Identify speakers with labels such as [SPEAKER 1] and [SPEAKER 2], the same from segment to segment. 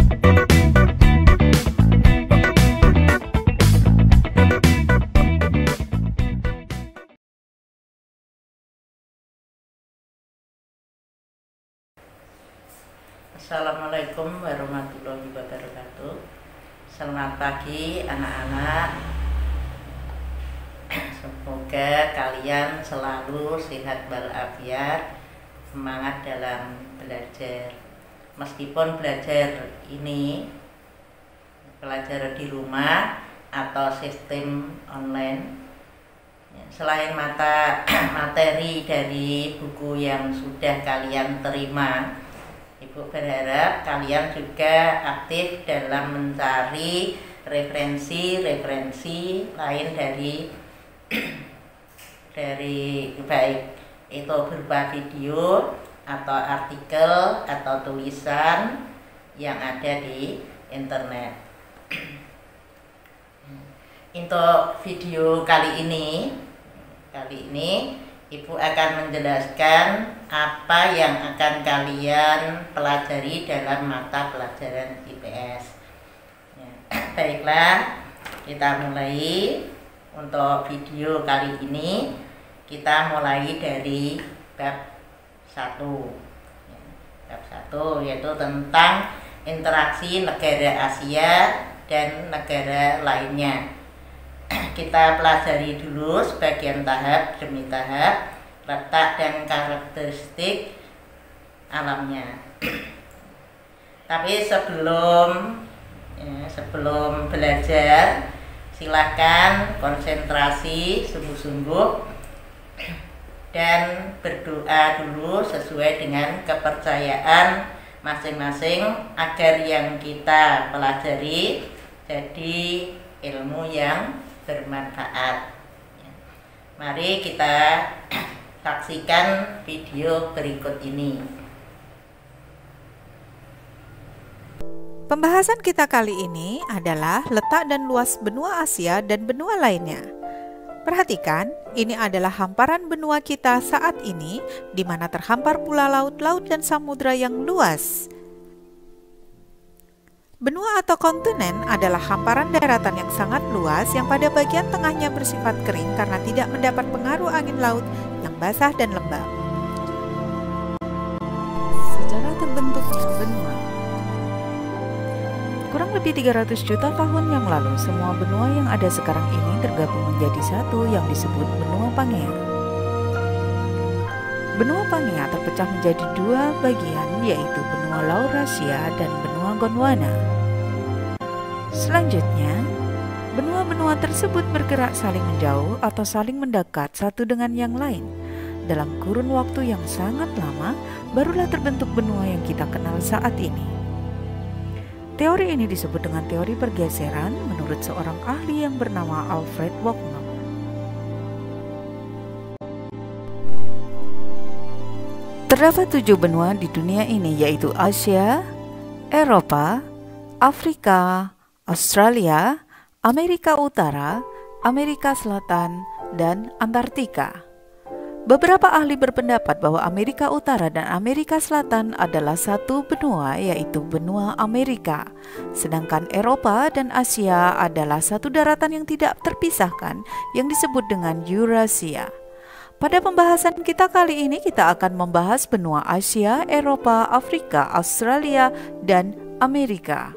[SPEAKER 1] Assalamualaikum warahmatullahi wabarakatuh. Selamat pagi anak-anak. Semoga kalian selalu sehat walafiat, semangat dalam belajar. Meskipun belajar ini pelajaran di rumah atau sistem online, selain materi dari buku yang sudah kalian terima, Ibu berharap kalian juga aktif dalam mencari referensi lain dari baik itu berupa video atau artikel atau tulisan yang ada di internet. Untuk video kali ini Ibu akan menjelaskan apa yang akan kalian pelajari dalam mata pelajaran IPS. Baiklah, kita mulai. Untuk video kali ini kita mulai dari bab 1. Bab 1 yaitu tentang interaksi negara Asia dan negara lainnya. Kita pelajari dulu sebagian tahap demi tahap letak dan karakteristik alamnya. Tapi sebelum belajar, silahkan konsentrasi sungguh-sungguh dan berdoa dulu sesuai dengan kepercayaan masing-masing agar yang kita pelajari jadi ilmu yang bermanfaat. Mari kita saksikan video berikut ini.
[SPEAKER 2] Pembahasan kita kali ini adalah letak dan luas benua Asia dan benua lainnya. Perhatikan, ini adalah hamparan benua kita saat ini, di mana terhampar pula laut-laut dan samudra yang luas. Benua atau kontinen adalah hamparan daratan yang sangat luas yang pada bagian tengahnya bersifat kering karena tidak mendapat pengaruh angin laut yang basah dan lembab. Sejarah terbentuknya benua. Kurang lebih 300 juta tahun yang lalu, semua benua yang ada sekarang ini tergabung menjadi satu yang disebut benua Pangea. Benua Pangea terpecah menjadi dua bagian, yaitu benua Laurasia dan benua Gondwana. Selanjutnya, benua-benua tersebut bergerak saling menjauh atau saling mendekat satu dengan yang lain. Dalam kurun waktu yang sangat lama, barulah terbentuk benua yang kita kenal saat ini. Teori ini disebut dengan teori pergeseran menurut seorang ahli yang bernama Alfred Wagner. Terdapat 7 benua di dunia ini, yaitu Asia, Eropa, Afrika, Australia, Amerika Utara, Amerika Selatan, dan Antartika. Beberapa ahli berpendapat bahwa Amerika Utara dan Amerika Selatan adalah satu benua, yaitu benua Amerika. Sedangkan Eropa dan Asia adalah satu daratan yang tidak terpisahkan yang disebut dengan Eurasia. Pada pembahasan kita kali ini, kita akan membahas benua Asia, Eropa, Afrika, Australia, dan Amerika.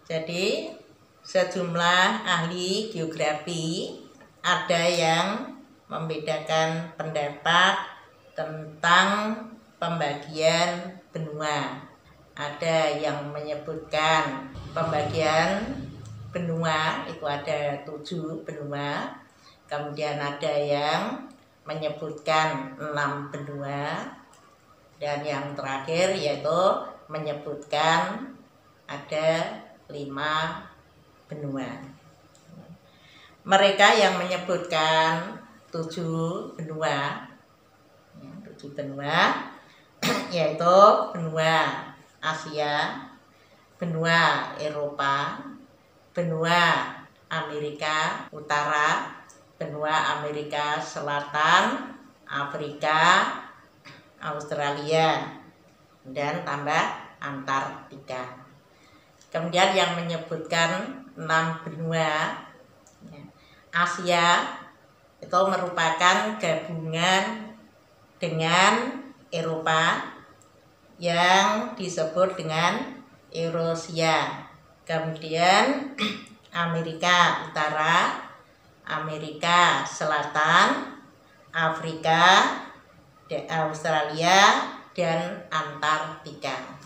[SPEAKER 1] Jadi, sejumlah ahli geografi ada yang membedakan pendapat tentang pembagian benua. Ada yang menyebutkan pembagian benua itu ada 7 benua, kemudian ada yang menyebutkan 6 benua, dan yang terakhir yaitu menyebutkan ada 5 benua. Mereka yang menyebutkan 7 benua, 7 benua yaitu benua Asia, benua Eropa, benua Amerika Utara, benua Amerika Selatan, Afrika, Australia, dan tambah Antartika. Kemudian yang menyebutkan 6 benua Asia itu merupakan gabungan dengan Eropa yang disebut dengan Eurasia. Kemudian Amerika Utara, Amerika Selatan, Afrika, Australia, dan Antartika.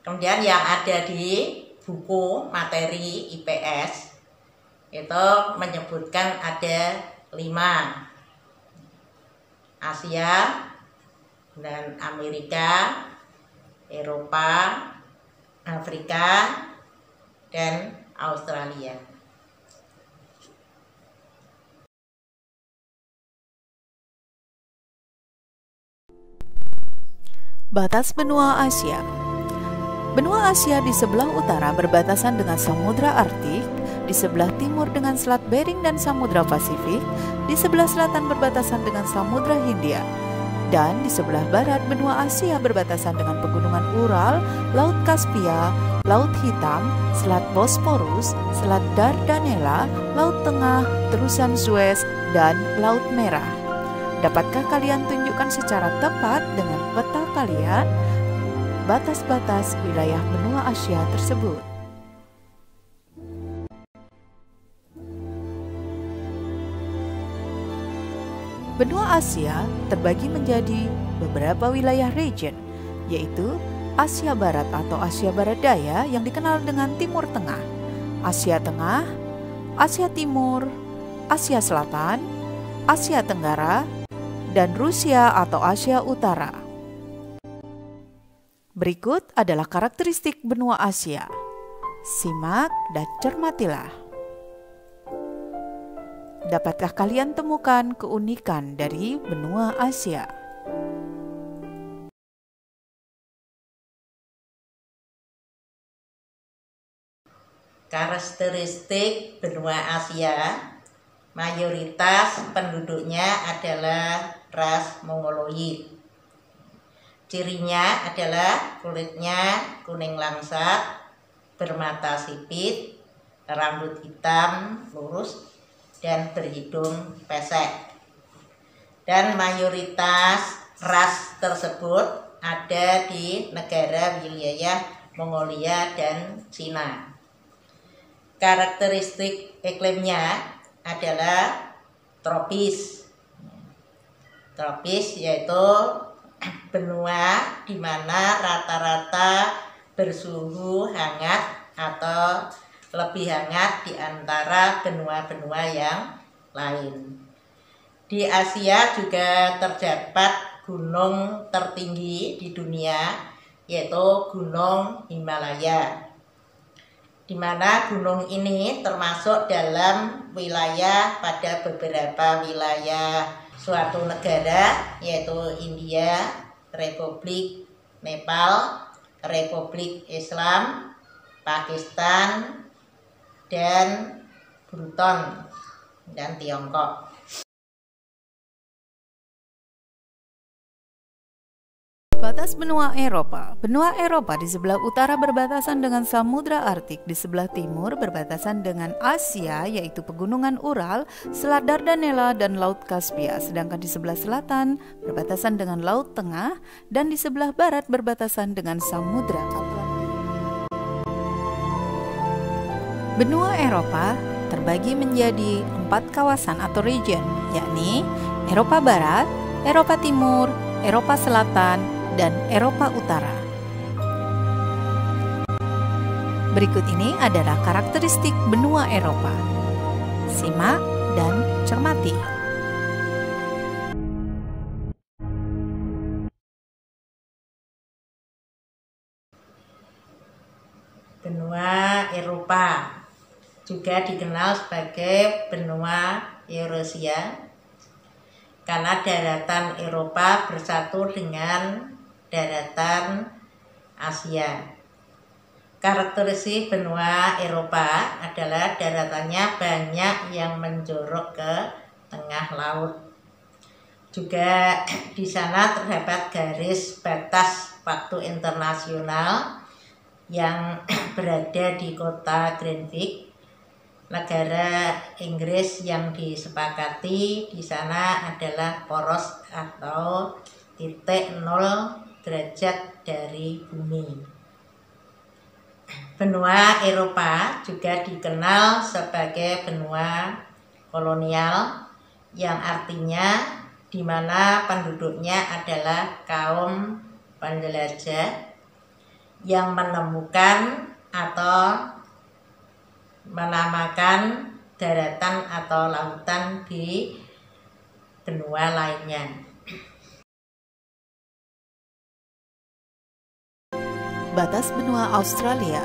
[SPEAKER 1] Kemudian yang ada di buku materi IPS itu menyebutkan ada 5: Asia dan Amerika, Eropa, Afrika, dan Australia.
[SPEAKER 2] Batas benua Asia. Benua Asia di sebelah utara berbatasan dengan Samudra Arktik, di sebelah timur dengan Selat Bering dan Samudra Pasifik, di sebelah selatan berbatasan dengan Samudra Hindia, dan di sebelah barat benua Asia berbatasan dengan Pegunungan Ural, Laut Kaspia, Laut Hitam, Selat Bosporus, Selat Dardanella, Laut Tengah, Terusan Suez, dan Laut Merah. Dapatkah kalian tunjukkan secara tepat dengan peta kalian batas-batas wilayah benua Asia tersebut? Benua Asia terbagi menjadi beberapa wilayah region, yaitu Asia Barat atau Asia Barat Daya yang dikenal dengan Timur Tengah, Asia Tengah, Asia Timur, Asia Selatan, Asia Tenggara, dan Rusia atau Asia Utara. Berikut adalah karakteristik benua Asia. Simak dan cermatilah. Dapatkah kalian temukan keunikan dari benua Asia?
[SPEAKER 1] Karakteristik benua Asia, mayoritas penduduknya adalah ras Mongoloid. Cirinya adalah kulitnya kuning langsat, bermata sipit, rambut hitam lurus, dan berhidung pesek. Dan mayoritas ras tersebut ada di negara wilayah Mongolia dan Cina. Karakteristik iklimnya adalah tropis. Tropis yaitu benua di mana rata-rata bersuhu hangat atau lebih hangat di antara benua-benua yang lain. Di Asia juga terdapat gunung tertinggi di dunia, yaitu Gunung Himalaya, di mana gunung ini termasuk dalam wilayah pada beberapa wilayah suatu negara, yaitu India, Republik Nepal, Republik Islam, Pakistan, dan Bruton, dan Tiongkok.
[SPEAKER 2] Batas benua Eropa. Benua Eropa di sebelah utara berbatasan dengan Samudra Arktik, di sebelah timur berbatasan dengan Asia yaitu Pegunungan Ural, Selat Dardanella, dan Laut Kaspia, sedangkan di sebelah selatan berbatasan dengan Laut Tengah, dan di sebelah barat berbatasan dengan Samudra Atlantik. Benua Eropa terbagi menjadi 4 kawasan atau region, yakni Eropa Barat, Eropa Timur, Eropa Selatan, dan Eropa Utara. Berikut ini adalah karakteristik benua Eropa. Simak dan cermati.
[SPEAKER 1] Benua Eropa juga dikenal sebagai benua Eurasia karena daratan Eropa bersatu dengan daratan Asia. Karakteristik benua Eropa adalah daratannya banyak yang menjorok ke tengah laut. Juga di sana terdapat garis batas waktu internasional yang berada di kota Greenwich, negara Inggris. Yang disepakati di sana adalah poros atau titik 0 derajat dari bumi. Benua Eropa juga dikenal sebagai benua kolonial, yang artinya di mana penduduknya adalah kaum penjelajah yang menemukan atau menamakan daratan atau lautan di benua lainnya.
[SPEAKER 2] Batas benua Australia.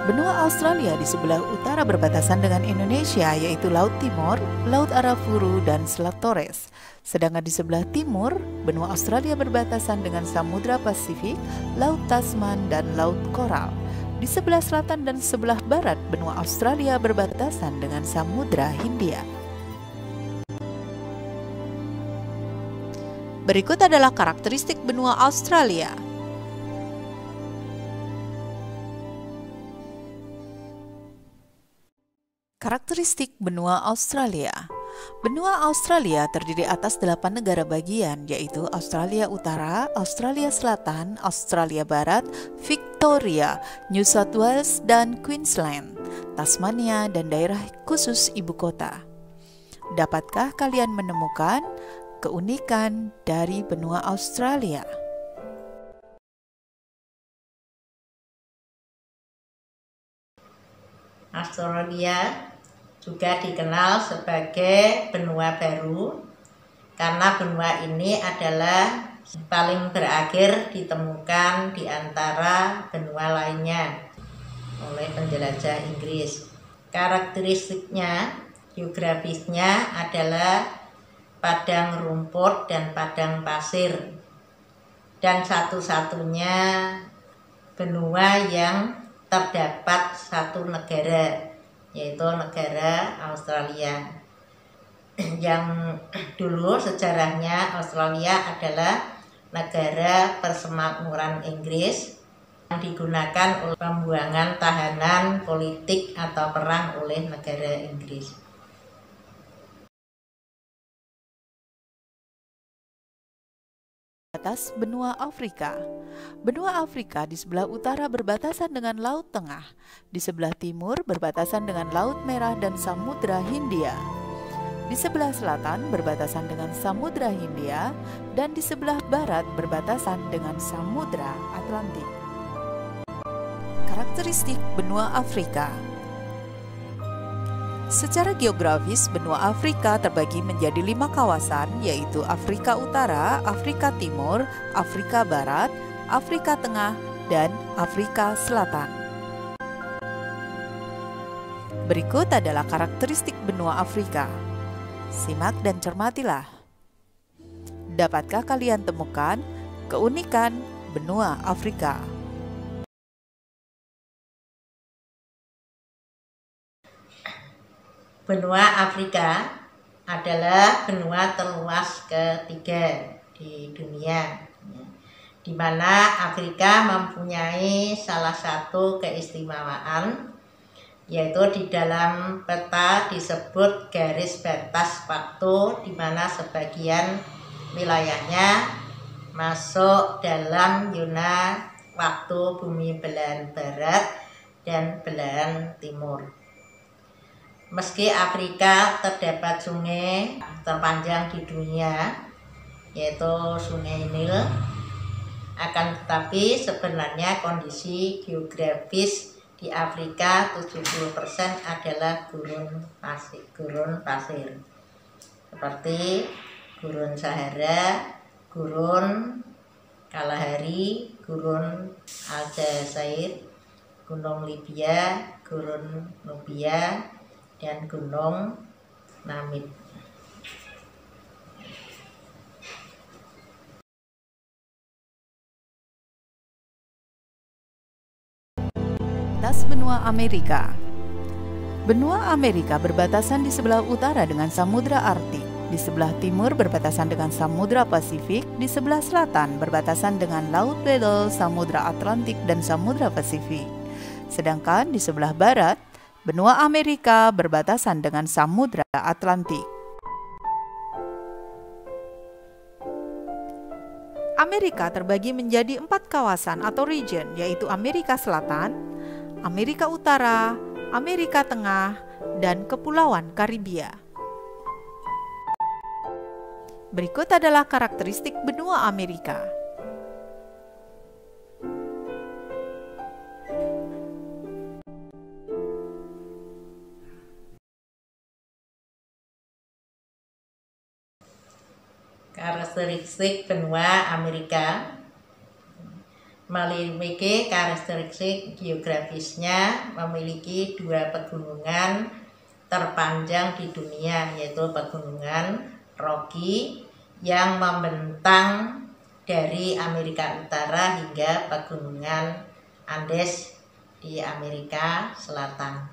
[SPEAKER 2] Benua Australia di sebelah utara berbatasan dengan Indonesia, yaitu Laut Timor, Laut Arafuru, dan Selat Torres. Sedangkan di sebelah timur, benua Australia berbatasan dengan Samudra Pasifik, Laut Tasman, dan Laut Koral. Di sebelah selatan dan sebelah barat, benua Australia berbatasan dengan Samudra Hindia. Berikut adalah karakteristik benua Australia. Karakteristik benua Australia. Benua Australia terdiri atas 8 negara bagian, yaitu Australia Utara, Australia Selatan, Australia Barat, Victoria, New South Wales, dan Queensland, Tasmania, dan daerah khusus ibu kota. Dapatkah kalian menemukan keunikan dari benua Australia?
[SPEAKER 1] Australia juga dikenal sebagai benua baru karena benua ini adalah paling berakhir ditemukan di antara benua lainnya oleh penjelajah Inggris. Karakteristiknya, geografisnya adalah padang rumput dan padang pasir, dan satu-satunya benua yang terdapat satu negara, yaitu negara Australia. Yang dulu sejarahnya Australia adalah negara persemakmuran Inggris yang digunakan untuk pembuangan tahanan politik atau perang oleh negara Inggris.
[SPEAKER 2] Batas benua Afrika. Benua Afrika di sebelah utara berbatasan dengan Laut Tengah, di sebelah timur berbatasan dengan Laut Merah dan Samudra Hindia, di sebelah selatan berbatasan dengan Samudra Hindia, dan di sebelah barat berbatasan dengan Samudra Atlantik. Karakteristik benua Afrika. Secara geografis, benua Afrika terbagi menjadi 5 kawasan, yaitu Afrika Utara, Afrika Timur, Afrika Barat, Afrika Tengah, dan Afrika Selatan. Berikut adalah karakteristik benua Afrika. Simak dan cermatilah. Dapatkah kalian temukan keunikan benua Afrika?
[SPEAKER 1] Benua Afrika adalah benua terluas ketiga di dunia, di mana Afrika mempunyai salah satu keistimewaan, yaitu di dalam peta disebut garis batas waktu, di mana sebagian wilayahnya masuk dalam zona waktu bumi belahan barat dan belahan timur. Meski Afrika terdapat sungai terpanjang di dunia, yaitu Sungai Nil, akan tetapi sebenarnya kondisi geografis di Afrika 70% adalah gurun pasir, seperti gurun Sahara, gurun Kalahari, gurun Aljazair, gunung Libya, gurun Nubia, dan gunung Namib.
[SPEAKER 2] Batas benua Amerika. Benua Amerika berbatasan di sebelah utara dengan Samudra Arktik, Di sebelah timur berbatasan dengan Samudra Pasifik, di sebelah selatan berbatasan dengan Laut Weddell, Samudra Atlantik, dan Samudra Pasifik. Sedangkan di sebelah barat, benua Amerika berbatasan dengan Samudra Atlantik. Amerika terbagi menjadi 4 kawasan atau region, yaitu Amerika Selatan, Amerika Utara, Amerika Tengah, dan Kepulauan Karibia. Berikut adalah karakteristik benua Amerika.
[SPEAKER 1] Karakteristik benua Amerika memiliki karakteristik geografisnya, memiliki 2 pegunungan terpanjang di dunia, yaitu pegunungan Rocky yang membentang dari Amerika Utara hingga pegunungan Andes di Amerika Selatan.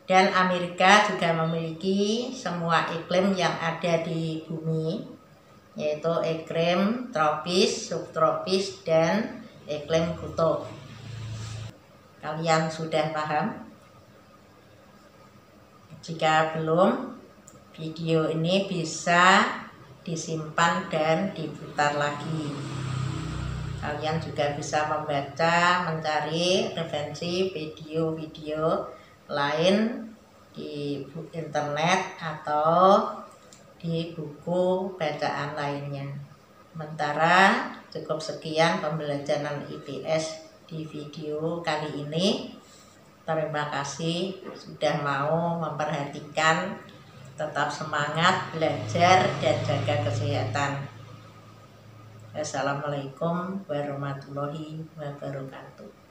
[SPEAKER 1] Dan Amerika juga memiliki semua iklim yang ada di bumi, yaitu iklim tropis, subtropis, dan iklim kutub. Kalian sudah paham? Jika belum, video ini bisa disimpan dan diputar lagi. Kalian juga bisa membaca, mencari referensi video-video lain di internet atau di buku bacaan lainnya. Sementara cukup sekian pembelajaran IPS di video kali ini. Terima kasih sudah mau memperhatikan. Tetap semangat belajar dan jaga kesehatan. Assalamualaikum warahmatullahi wabarakatuh.